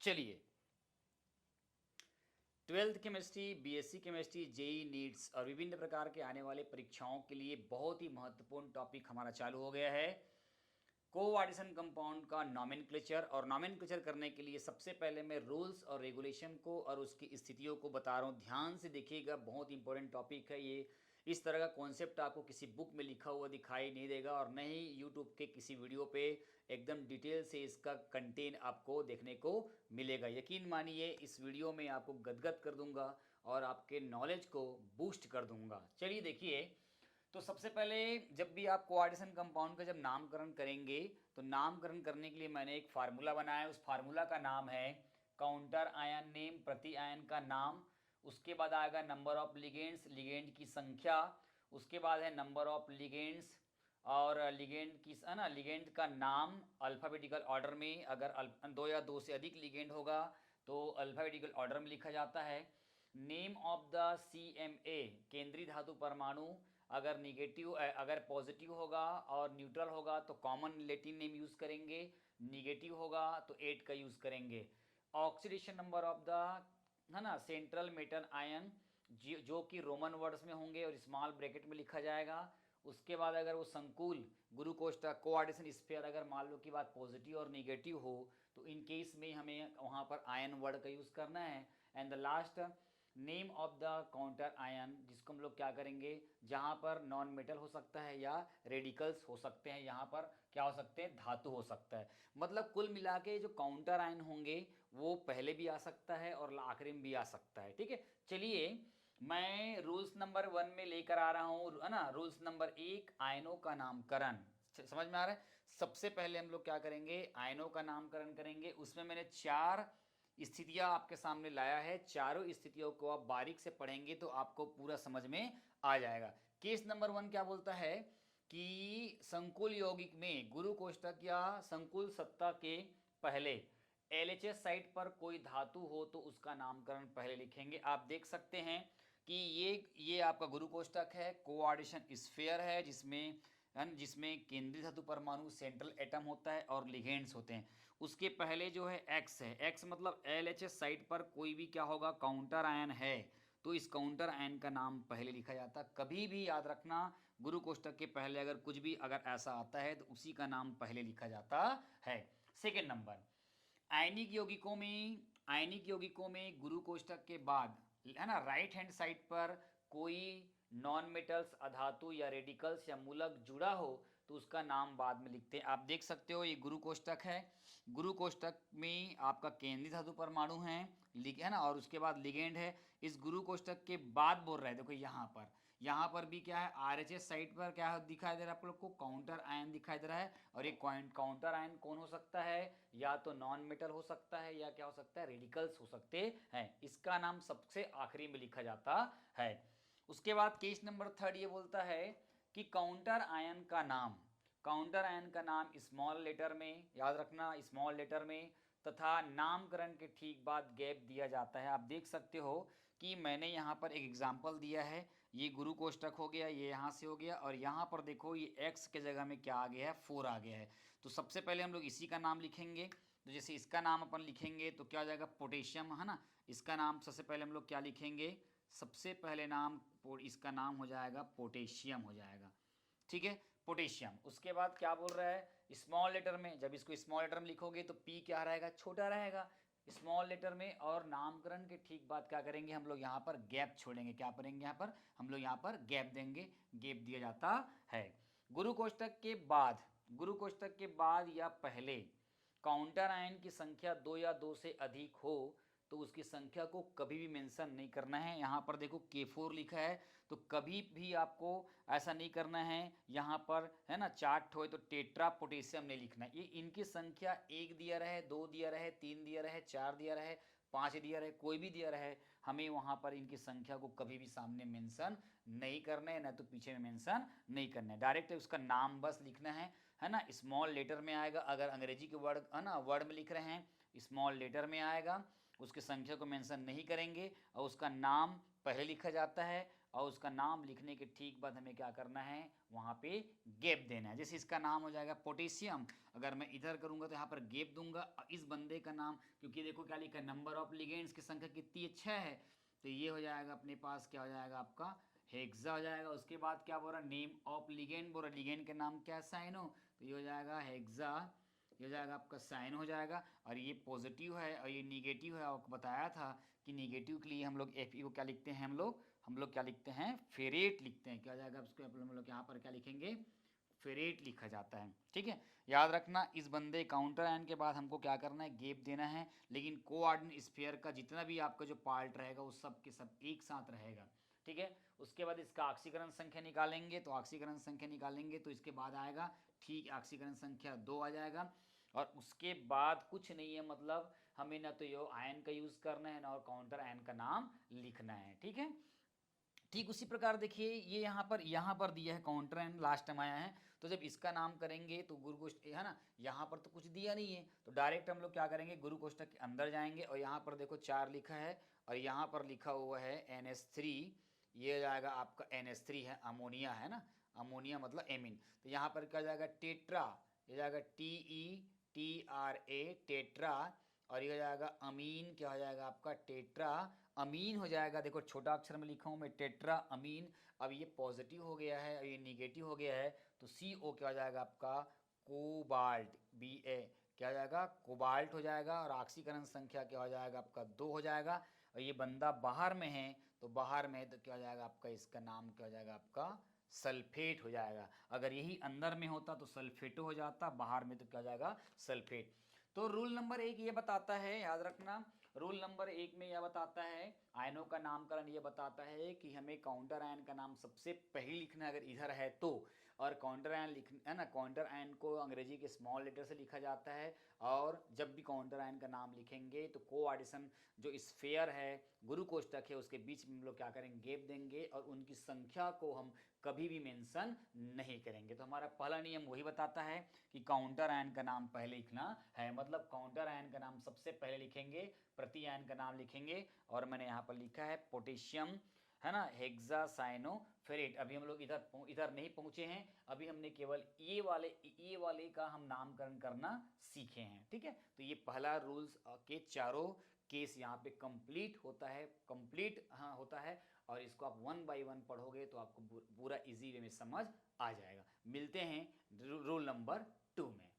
चलिए, 12th chemistry, BSc chemistry, JEE NEETs और विभिन्न प्रकार के आने वाले परीक्षाओं के लिए बहुत ही महत्वपूर्ण टॉपिक हमारा चालू हो गया है, कोऑर्डिनेशन कंपाउंड का नॉमेनक्लेचर। और नॉमेनक्लेचर करने के लिए सबसे पहले मैं रूल्स और रेगुलेशन को और उसकी स्थितियों को बता रहा हूँ। ध्यान से देखिएगा, बहुत इंपॉर्टेंट टॉपिक है ये। इस तरह का कॉन्सेप्ट आपको किसी बुक में लिखा हुआ दिखाई नहीं देगा और न ही यूट्यूब के किसी वीडियो पे एकदम डिटेल से इसका कंटेंट आपको देखने को मिलेगा। यकीन मानिए, इस वीडियो में आपको गदगद कर दूंगा और आपके नॉलेज को बूस्ट कर दूंगा। चलिए देखिए, तो सबसे पहले जब भी आप कोऑर्डिनेशन कंपाउंड का जब नामकरण करेंगे तो नामकरण करने के लिए मैंने एक फार्मूला बनाया है। उस फार्मूला का नाम है काउंटर आयन नेम, प्रति आयन का नाम। उसके बाद आएगा नंबर ऑफ लिगेंड्स, लिगेंड की संख्या। उसके बाद है नंबर ऑफ लिगेंड्स और लिगेंड की है ना, लिगेंड का नाम अल्फ़ाबेटिकल ऑर्डर में। अगर दो या दो से अधिक लिगेंड होगा तो अल्फ़ाबेटिकल ऑर्डर में लिखा जाता है। नेम ऑफ द CMA, केंद्रीय धातु परमाणु। अगर निगेटिव अगर पॉजिटिव होगा और न्यूट्रल होगा तो कॉमन लैटिन नेम यूज़ करेंगे, निगेटिव होगा तो 8 का यूज़ करेंगे। ऑक्सीडेशन नंबर ऑफ द है ना सेंट्रल मेटल आयन, जो कि रोमन वर्ड्स में होंगे और स्मॉल ब्रैकेट में लिखा जाएगा। उसके बाद अगर वो संकुल गुरु कोष्ठक कोऑर्डिनेशन स्फीयर अगर मान लो कि बात पॉजिटिव और निगेटिव हो तो इन केस में हमें वहाँ पर आयन वर्ड का यूज़ करना है। And the last name of the counter ion, जिसको हम लोग क्या करेंगे, जहाँ पर नॉन मेटल हो सकता है या रेडिकल्स हो सकते हैं, यहाँ पर क्या हो सकते हैं, धातु हो सकता है। मतलब कुल मिला के जो काउंटर आयन होंगे वो पहले भी आ सकता है और आखिरी में भी आ सकता है। ठीक है, चलिए मैं रूल्स नंबर 1 में लेकर आ रहा हूँ, है ना। रूल्स नंबर 1, आयनों का नामकरण। समझ में आ रहा है। सबसे पहले हम लोग क्या करेंगे, आयनों का नामकरण करेंगे। उसमें मैंने 4 स्थितियां आपके सामने लाया है। चारों स्थितियों को आप बारीक से पढ़ेंगे तो आपको पूरा समझ में आ जाएगा। केस नंबर 1 क्या बोलता है कि संकुल यौगिक में गुरु कोष्ठक या संकुल सत्ता के पहले LHS साइट पर कोई धातु हो तो उसका नामकरण पहले लिखेंगे। आप देख सकते हैं कि ये आपका गुरु कोष्ठक है, कोऑर्डिनेशन स्फीयर है, जिसमें केंद्रीय धातु परमाणु सेंट्रल एटम होता है और लिगेंड्स होते हैं। उसके पहले जो है एक्स है, एक्स मतलब LHS साइट पर कोई भी क्या होगा, काउंटर आयन है, तो इस काउंटर आयन का नाम पहले लिखा जाता है। कभी भी याद रखना, गुरु कोष्ठक के पहले अगर कुछ भी अगर ऐसा आता है तो उसी का नाम पहले लिखा जाता है। सेकेंड नंबर, आयनिक यौगिकों में गुरु कोष्ठक के बाद है ना राइट हैंड साइड पर कोई नॉन मेटल्स अधातु या रेडिकल्स या मूलक जुड़ा हो तो उसका नाम बाद में लिखते हैं। आप देख सकते हो ये गुरु कोष्ठक है। गुरु कोष्ठक में आपका केंद्रीय धातु परमाणु है ना, और उसके बाद लिगेंड है। इस गुरु कोष्ठक के बाद बोल रहे हैं, देखो यहाँ पर भी क्या है, RHS साइट पर क्या दिखाई दे रहा है आप लोग को, काउंटर आयन दिखाई दे रहा है। और ये काउंटर आयन कौन हो सकता है, या तो नॉन मेटल हो सकता है या क्या हो सकता है, रेडिकल्स हो सकते हैं। इसका नाम सबसे आखिरी में लिखा जाता है। उसके बाद केस नंबर 3 ये बोलता है कि काउंटर आयन का नाम स्मॉल लेटर में, याद रखना स्मॉल लेटर में, तथा नामकरण के ठीक बाद गैप दिया जाता है। आप देख सकते हो कि मैंने यहाँ पर एक एग्जाम्पल दिया है। ये गुरु कोष्ठक हो गया, ये यहाँ से हो गया, और यहाँ पर देखो ये एक्स के जगह में क्या आ गया है, 4 आ गया है। तो सबसे पहले हम लोग इसी का नाम लिखेंगे। तो जैसे इसका नाम अपन लिखेंगे तो क्या हो जाएगा, पोटेशियम, है ना। इसका नाम सबसे पहले हम लोग क्या लिखेंगे, सबसे पहले नाम इसका नाम हो जाएगा पोटेशियम हो जाएगा। ठीक है, पोटेशियम। उसके बाद क्या बोल रहा है, स्मॉल लेटर में, जब इसको स्मॉल लेटर में लिखोगे तो P क्या रहेगा, छोटा रहेगा स्मॉल लेटर में। और नामकरण के ठीक बाद क्या करेंगे, हम लोग यहाँ पर गैप छोड़ेंगे। क्या करेंगे, यहाँ पर हम लोग यहाँ पर गैप देंगे, गैप दिया जाता है। गुरु कोष्ठक के बाद या पहले काउंटर आयन की संख्या 2 या 2 से अधिक हो तो उसकी संख्या को कभी भी मेंशन नहीं करना है। यहाँ पर देखो K4 लिखा है, तो कभी भी आपको ऐसा नहीं करना है। यहाँ पर है ना 4 हो तो टेट्रा पोटेशियम नहीं लिखना है। ये इनकी संख्या 1 दिया रहे, 2 दिया रहे, 3 दिया रहे, 4 दिया रहे, 5 दिया रहे, कोई भी दिया रहे, हमें वहाँ पर इनकी संख्या को कभी भी सामने मेंशन नहीं करना है, ना तो पीछे में मेंशन नहीं करना है। डायरेक्ट उसका नाम बस लिखना है ना। स्मॉल लेटर में आएगा, अगर अंग्रेजी के वर्ड है ना वर्ड में लिख रहे हैं स्मॉल लेटर में आएगा। उसकी संख्या को मेंशन नहीं करेंगे और उसका नाम पहले लिखा जाता है और उसका नाम लिखने के ठीक बाद हमें क्या करना है, वहाँ पे गैप देना है। जैसे इसका नाम हो जाएगा पोटेशियम, अगर मैं इधर करूँगा तो यहाँ पर गैप दूंगा। इस बंदे का नाम, क्योंकि देखो क्या लिखा है, नंबर ऑफ लिगेंड्स की संख्या कितनी है, 6 है, तो ये हो जाएगा अपने पास क्या हो जाएगा आपका हेक्सा हो जाएगा। उसके बाद क्या बोल रहा, नेम ऑफ लिगेंड बोल रहा, लिगेंड के नाम क्या है, साइनो, तो ये हो जाएगा हेक्सा, ये हो जाएगा आपका साइन हो जाएगा। और ये पॉजिटिव है और ये निगेटिव है, आपको बताया था कि निगेटिव के लिए हम लोग एफ को क्या लिखते हैं, हम लोग क्या लिखते हैं, फेरेट लिखते हैं। क्या हो जाएगा उसको हम लोग यहाँ पर क्या लिखेंगे, फेरेट लिखा जाता है। ठीक है, याद रखना इस बंदे काउंटर आयन के बाद हमको क्या करना है, गैप देना है, लेकिन कोऑर्डिनेट स्फीयर का जितना भी आपका जो पार्ट रहेगा वो सब के सब एक साथ रहेगा। ठीक है, उसके बाद इसका ऑक्सीकरण संख्या निकालेंगे, तो ऑक्सीकरण संख्या निकालेंगे तो इसके बाद आएगा ठीक ऑक्सीकरण संख्या 2 आ जाएगा। और उसके बाद कुछ नहीं है, मतलब हमें ना तो ये आयन का यूज करना है ना और काउंटर आयन का नाम लिखना है। ठीक है, ठीक उसी प्रकार देखिए ये यहाँ पर दिया है काउंटर आयन, लास्ट टाइम आया है, तो जब इसका नाम करेंगे तो गुरु कोष्ठक है ना, यहाँ पर तो कुछ दिया नहीं है, तो डायरेक्ट हम लोग क्या करेंगे, गुरु कोष्ठक के अंदर जाएंगे और यहाँ पर देखो 4 लिखा है और यहाँ पर लिखा हुआ है NH3, ये जाएगा आपका NH3 है, अमोनिया है ना, अमोनिया मतलब एमिन, तो यहाँ पर क्या जाएगा टेट्रा, ये जाएगा TETRA टेट्रा, और ये हो जाएगा अमीन, क्या हो जाएगा आपका टेट्रा अमीन हो जाएगा। देखो छोटा अक्षर में लिखा हूँ मैं टेट्रा अमीन। अब ये पॉजिटिव हो गया है और ये निगेटिव हो गया है, तो CO क्या हो जाएगा आपका कोबाल्ट, Ba क्या हो जाएगा कोबाल्ट हो जाएगा, और ऑक्सीकरण संख्या क्या हो जाएगा आपका 2 हो जाएगा। और ये बंदा बाहर में है, तो बाहर में तो क्या हो जाएगा आपका, इसका नाम क्या हो जाएगा आपका सल्फेट हो जाएगा। अगर यही अंदर में होता तो सल्फेटो हो जाता, बाहर में तो क्या हो जाएगा सल्फेट। तो रूल नंबर 1 ये बताता है, याद रखना, रूल नंबर 1 में यह बताता है, आयनों का नामकरण ये बताता है कि हमें काउंटर आयन का नाम सबसे पहले लिखना है अगर इधर है तो, और काउंटर आयन लिखना है ना, काउंटर आयन को अंग्रेजी के स्मॉल लेटर से लिखा जाता है। और जब भी काउंटर आयन का नाम लिखेंगे तो कोऑर्डिनेशन जो स्फीयर है, गुरु कोष्ठक है, उसके बीच में हम लोग क्या करेंगे, गैप देंगे और उनकी संख्या को हम कभी भी मेंशन नहीं करेंगे। तो हमारा पहला नियम वही बताता है कि काउंटर आयन का नाम पहले लिखना है, मतलब काउंटर आयन का नाम सबसे पहले लिखेंगे, प्रति आयन का नाम लिखेंगे। और मैंने यहाँ पर लिखा है पोटेशियम है ना, हेक्सासाइनोफेरेट। अभी हम लोग इधर नहीं पहुंचे हैं, अभी हमने केवल ये वाले का हम नामकरण करना सीखे हैं। ठीक है, तो ये पहला रूल्स के चारों केस यहाँ पे कंप्लीट होता है, कंप्लीट हाँ होता है। और इसको आप 1 बाय 1 पढ़ोगे तो आपको पूरा इजी वे में समझ आ जाएगा। मिलते हैं रूल नंबर 2 में।